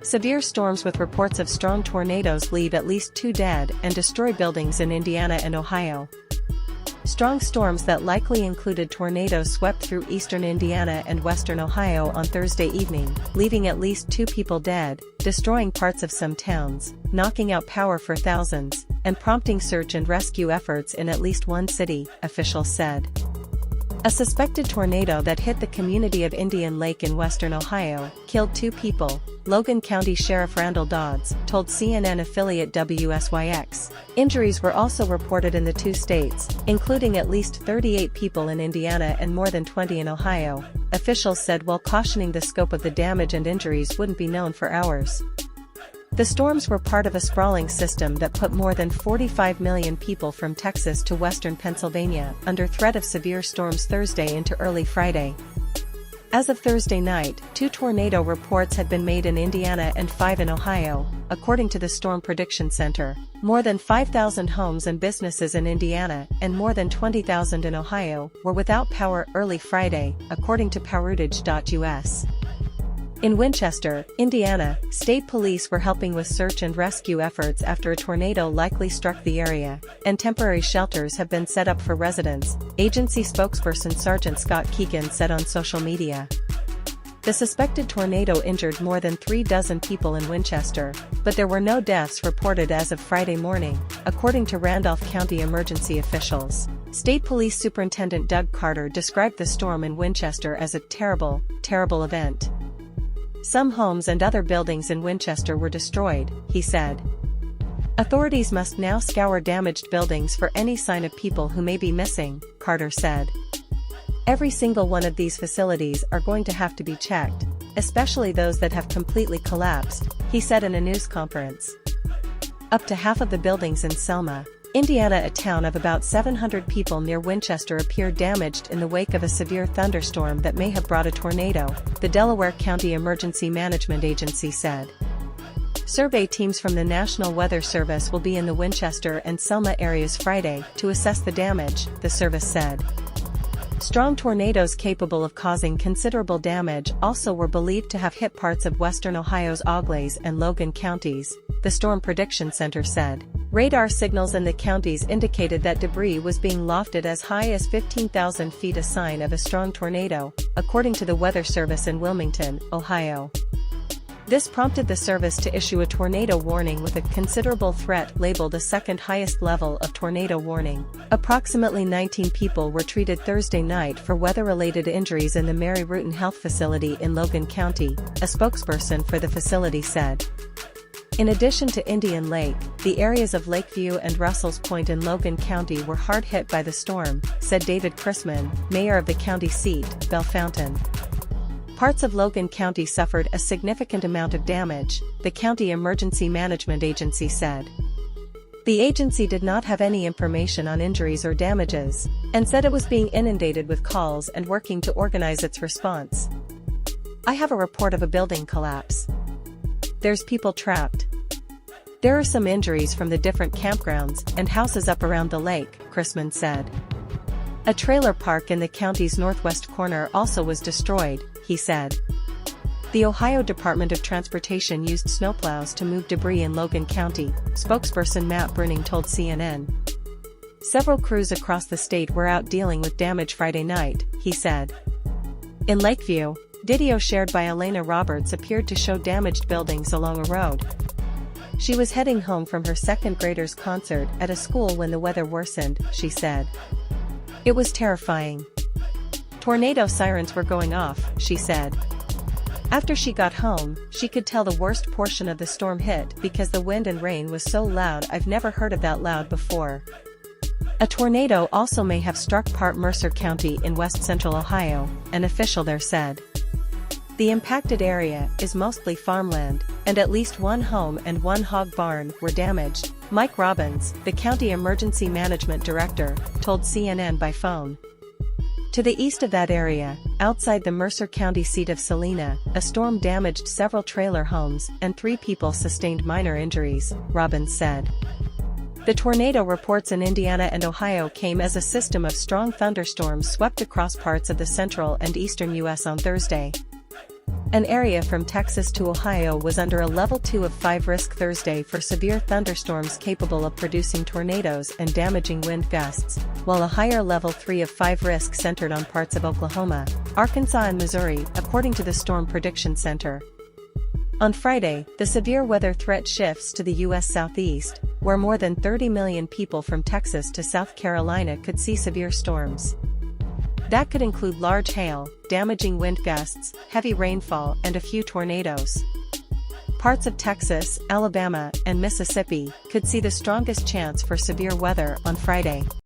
Severe storms with reports of strong tornadoes leave at least 2 dead and destroy buildings in Indiana and Ohio. Strong storms that likely included tornadoes swept through eastern Indiana and western Ohio on Thursday evening, leaving at least 2 people dead, destroying parts of some towns, knocking out power for thousands, and prompting search and rescue efforts in at least one city, officials said. A suspected tornado that hit the community of Indian Lake in western Ohio killed 2 people, Logan County Sheriff Randall Dodds told CNN affiliate WSYX. Injuries were also reported in the 2 states, including at least 38 people in Indiana and more than 20 in Ohio, officials said, while cautioning the scope of the damage and injuries wouldn't be known for hours. The storms were part of a sprawling system that put more than 45 million people from Texas to western Pennsylvania under threat of severe storms Thursday into early Friday. As of Thursday night, 2 tornado reports had been made in Indiana and 5 in Ohio, according to the Storm Prediction Center. More than 5,000 homes and businesses in Indiana and more than 20,000 in Ohio were without power early Friday, according to poweroutage.us. In Winchester, Indiana, state police were helping with search and rescue efforts after a tornado likely struck the area, and temporary shelters have been set up for residents, agency spokesperson Sergeant Scott Keegan said on social media. The suspected tornado injured more than 3 dozen people in Winchester, but there were no deaths reported as of Friday morning, according to Randolph County emergency officials. State Police Superintendent Doug Carter described the storm in Winchester as a terrible, terrible event. Some homes and other buildings in Winchester were destroyed, he said. Authorities must now scour damaged buildings for any sign of people who may be missing, Carter said. Every single one of these facilities are going to have to be checked, especially those that have completely collapsed, he said in a news conference. Up to half of the buildings in Selma, Indiana, a town of about 700 people near Winchester, appear damaged in the wake of a severe thunderstorm that may have brought a tornado, the Delaware County Emergency Management Agency said. Survey teams from the National Weather Service will be in the Winchester and Selma areas Friday to assess the damage, the service said. Strong tornadoes capable of causing considerable damage also were believed to have hit parts of western Ohio's Auglaize and Logan counties, the Storm Prediction Center said. Radar signals in the counties indicated that debris was being lofted as high as 15,000 feet, a sign of a strong tornado, according to the Weather Service in Wilmington, Ohio. This prompted the service to issue a tornado warning with a considerable threat labeled a second highest level of tornado warning. Approximately 19 people were treated Thursday night for weather-related injuries in the Mary Rutan Health Facility in Logan County, a spokesperson for the facility said. In addition to Indian Lake, the areas of Lakeview and Russell's Point in Logan County were hard hit by the storm, said David Chrisman, mayor of the county seat, Bellefontaine. Parts of Logan County suffered a significant amount of damage, the County Emergency Management Agency said. The agency did not have any information on injuries or damages, and said it was being inundated with calls and working to organize its response. I have a report of a building collapse. There's people trapped. There are some injuries from the different campgrounds and houses up around the lake, Chrisman said. A trailer park in the county's northwest corner also was destroyed, he said. The Ohio Department of Transportation used snowplows to move debris in Logan County, spokesperson Matt Bruning told CNN. Several crews across the state were out dealing with damage Friday night, he said. In Lakeview, video shared by Elena Roberts appeared to show damaged buildings along a road. She was heading home from her second grader's concert at a school when the weather worsened, she said. It was terrifying. Tornado sirens were going off, she said. After she got home, she could tell the worst portion of the storm hit because the wind and rain was so loud. I've never heard of that loud before. A tornado also may have struck part Mercer County in west central Ohio, an official there said. The impacted area is mostly farmland, and at least one home and one hog barn were damaged, Mike Robbins, the county emergency management director, told CNN by phone. To the east of that area, outside the Mercer County seat of Salina, a storm damaged several trailer homes and 3 people sustained minor injuries, Robbins said. The tornado reports in Indiana and Ohio came as a system of strong thunderstorms swept across parts of the central and eastern U.S. on Thursday. An area from Texas to Ohio was under a level 2 of 5 risk Thursday for severe thunderstorms capable of producing tornadoes and damaging wind gusts, while a higher level 3 of 5 risk centered on parts of Oklahoma, Arkansas and Missouri, according to the Storm Prediction Center. On Friday, the severe weather threat shifts to the U.S. Southeast, where more than 30 million people from Texas to South Carolina could see severe storms. That could include large hail, damaging wind gusts, heavy rainfall, and a few tornadoes. Parts of Texas, Alabama, and Mississippi could see the strongest chance for severe weather on Friday.